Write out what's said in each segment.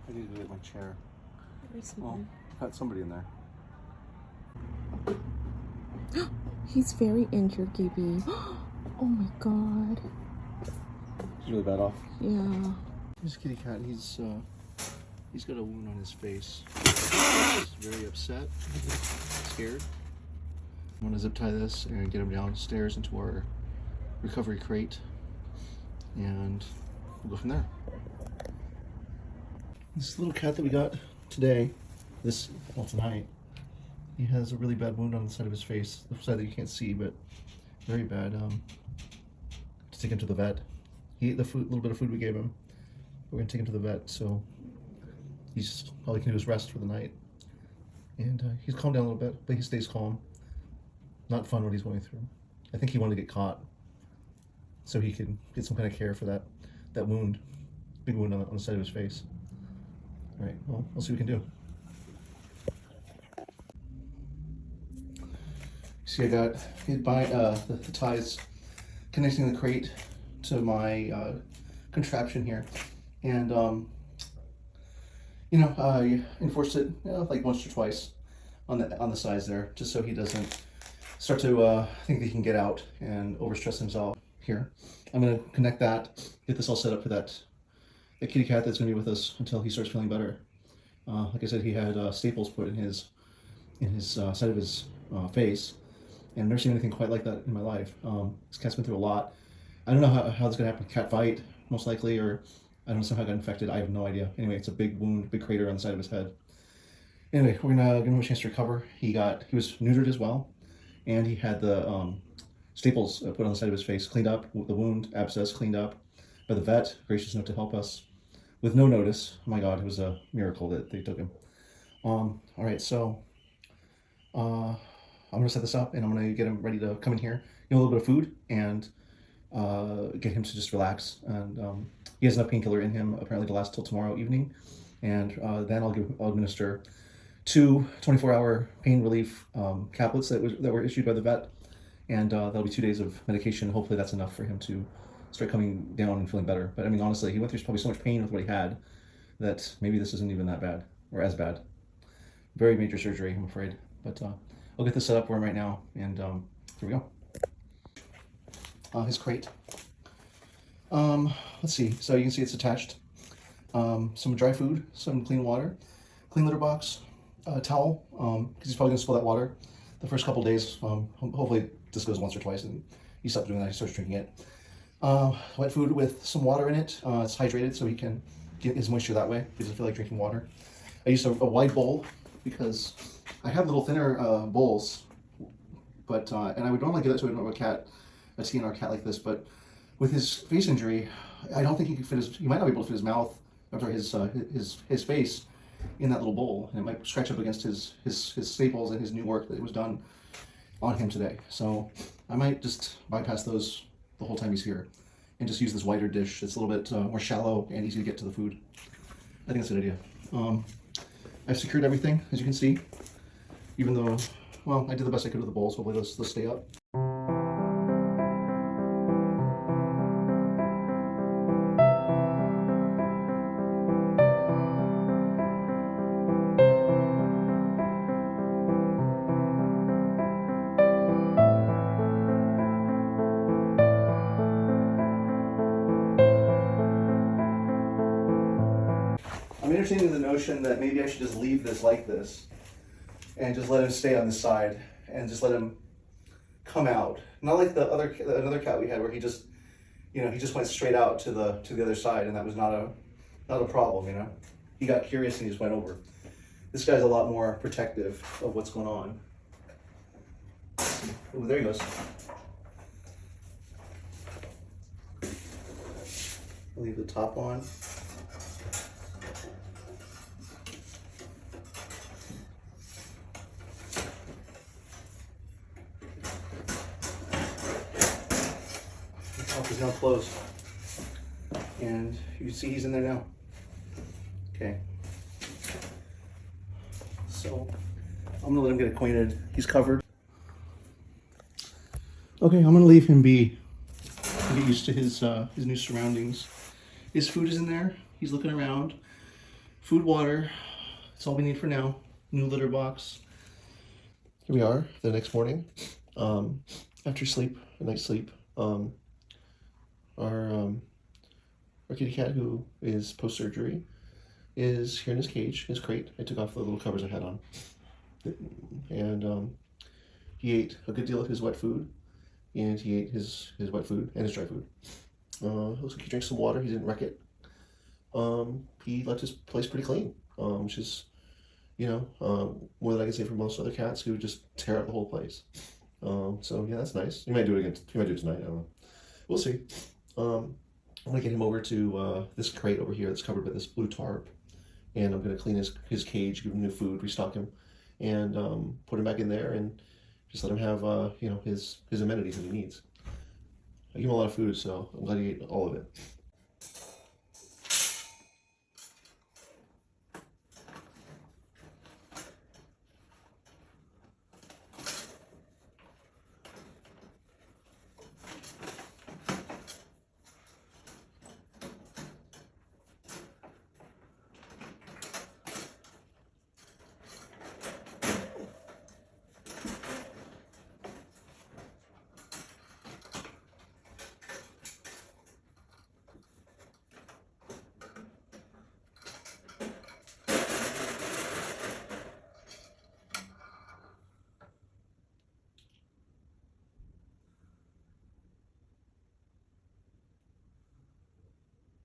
I need to get my chair. Oh, Got somebody in there. He's very injured, Gibby. Oh my god. He's really bad off. Yeah. This kitty cat, he's got a wound on his face. He's very upset, scared. I'm gonna zip tie this and get him downstairs into our recovery crate, and we'll go from there. This little cat that we got today, tonight, he has a really bad wound on the side of his face, the side that you can't see, but very bad. To take him to the vet. He ate the food, little bit of food we gave him. We're gonna take him to the vet, so all he can do is rest for the night. And he's calmed down a little bit, but he stays calm. Not fun what he's going through. I think he wanted to get caught so he could get some kind of care for that wound, big wound on the side of his face. All right, well, we'll see what we can do. See, I got the ties connecting the crate to my contraption here, and I enforced it like once or twice on the sides there, just so he doesn't start to think that he can get out and overstress himself. Here, I'm gonna connect that, get this all set up for that kitty cat that's gonna be with us until he starts feeling better. Like I said, he had staples put in his side of his face, and I've never seen anything quite like that in my life. This cat's been through a lot. I don't know how this is gonna happen. Cat fight, most likely, or I don't know, somehow got infected. I have no idea. Anyway, it's a big wound, big crater on the side of his head. Anyway, we're gonna give him a chance to recover. He was neutered as well, and he had the staples put on the side of his face, cleaned up, the wound, abscess cleaned up by the vet, gracious enough to help us with no notice. Oh my God, it was a miracle that they took him. All right, so I'm gonna set this up and I'm gonna get him ready to come in here, give him a little bit of food, and get him to just relax. And he has enough painkiller in him apparently to last till tomorrow evening, and then I'll administer 2 24-hour pain relief caplets that were issued by the vet, and that'll be 2 days of medication. Hopefully that's enough for him to start coming down and feeling better. But I mean, honestly, he went through probably so much pain with what he had that maybe this isn't even that bad or as bad. Very major surgery, I'm afraid. But I'll get this set up for him right now, and here we go. His crate. Let's see. So you can see it's attached. Some dry food, some clean water, clean litter box, a towel, because he's probably gonna spill that water the first couple days. Hopefully this goes once or twice and he stops doing that, he starts drinking it. Wet food with some water in it. It's hydrated so he can get his moisture that way. He doesn't feel like drinking water. I used a wide bowl because I have little thinner bowls, but and I would normally give that to a TNR cat like this, but with his face injury, I don't think he could he might not be able to fit his mouth, I'm sorry, his face in that little bowl, and it might scratch up against his staples and his new work that was done on him today. So I might just bypass those the whole time he's here and just use this wider dish. It's a little bit more shallow and easy to get to the food. I think that's a good idea. I've secured everything, as you can see, even though, well, I did the best I could with the bowls. Hopefully they'll stay up. I'm entertaining the notion that maybe I should just leave this like this and just let him stay on this side and just let him come out. Not like another cat we had where he just went straight out to the other side, and that was not a problem, He got curious and he just went over. This guy's a lot more protective of what's going on. Oh, there he goes. I'll leave the top on. Is now closed, and you can see he's in there now. Okay, so I'm gonna let him get acquainted. He's covered. Okay, I'm gonna leave him be and get used to his new surroundings. His food is in there. He's looking around. food, water. That's all we need for now. New litter box. Here we are the next morning. After sleep, a night's sleep. Our kitty cat, who is post-surgery, is here in his cage, his crate. I took off the little covers I had on. And he ate a good deal of his wet food, and he ate his wet food and his dry food. Looks like he drank some water. He didn't wreck it. He left his place pretty clean, which is, more than I can say for most other cats who just tear up the whole place. So yeah, that's nice. He might do it again. He might do it tonight. I don't know. We'll see. I'm gonna get him over to this crate over here that's covered by this blue tarp, and I'm gonna clean his cage, give him new food, restock him, and put him back in there, and just let him have his amenities that he needs. I give him a lot of food, so I'm glad he ate all of it.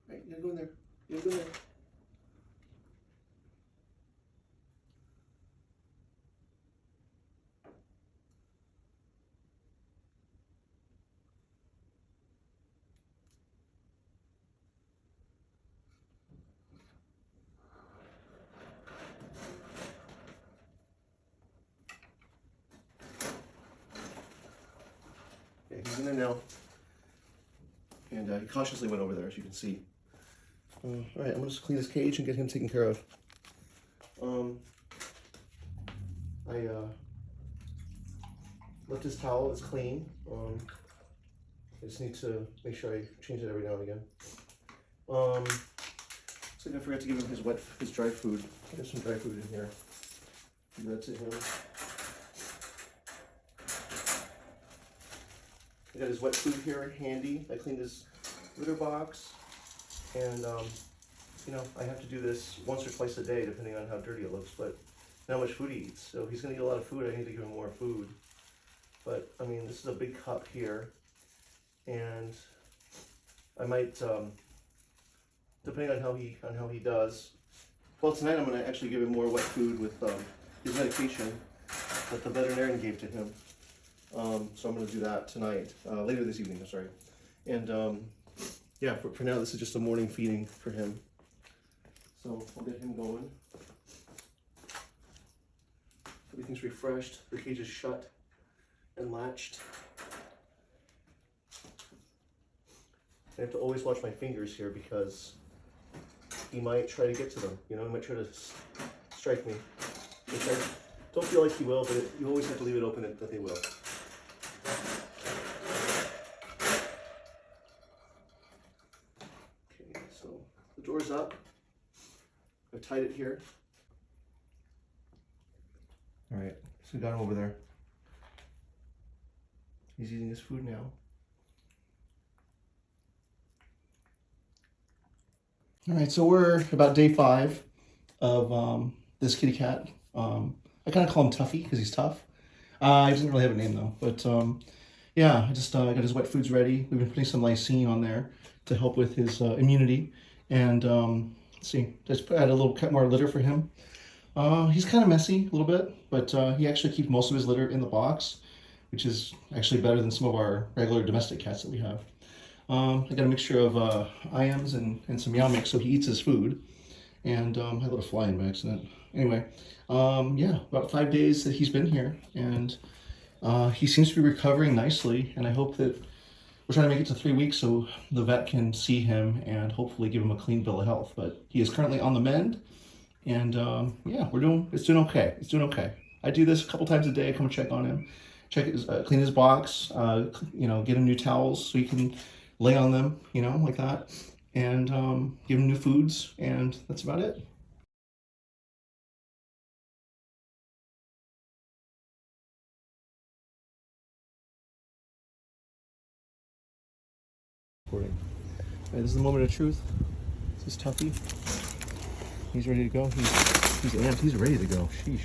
Right, you gotta go in there. You gotta go in there. Okay, he's in there now. And he cautiously went over there, as you can see. All right, I'm gonna just clean his cage and get him taken care of. I left his towel. It's clean. I just need to make sure I change it every now and again. So I forgot to give him his dry food. There's some dry food in here. Give that to him. I got his wet food here handy. I cleaned his litter box, and I have to do this once or twice a day, depending on how dirty it looks, but not much food he eats. So he's gonna eat a lot of food. I need to give him more food. But I mean, this is a big cup here, and I might, depending on how he does. Well, tonight I'm gonna actually give him more wet food with his medication that the veterinarian gave to him. So I'm going to do that tonight, later this evening, I'm sorry. And yeah, for now, this is just a morning feeding for him. So I'll get him going. Everything's refreshed, the cage is shut and latched. I have to always watch my fingers here because he might try to get to them. He might try to strike me. Which I don't feel like he will, but you always have to leave it open that they will. Okay, so the door's up. I've tied it here. All right, so we got him over there. He's eating his food now. All right, so we're about day 5 of this kitty cat. I kind of call him Tuffy because he's tough. He doesn't really have a name though, but yeah, I just got his wet foods ready. We've been putting some lysine on there to help with his immunity, and let's see, just add a little more litter for him. He's kind of messy a little bit, but he actually keeps most of his litter in the box, which is actually better than some of our regular domestic cats that we have. I got a mixture of IMs and some Meow Mix, so he eats his food. And I let a fly in by accident. Anyway, yeah, about 5 days that he's been here, and he seems to be recovering nicely, and I hope that we're trying to make it to 3 weeks so the vet can see him and hopefully give him a clean bill of health. But he is currently on the mend, and yeah, it's doing okay. It's doing okay. I do this a couple times a day. I come and check on him, clean his box, get him new towels so he can lay on them, like that, and give him new foods, and that's about it. Recording. Alright, this is the moment of truth. This is Tuffy. He's ready to go. He's amped. He's ready to go. Sheesh.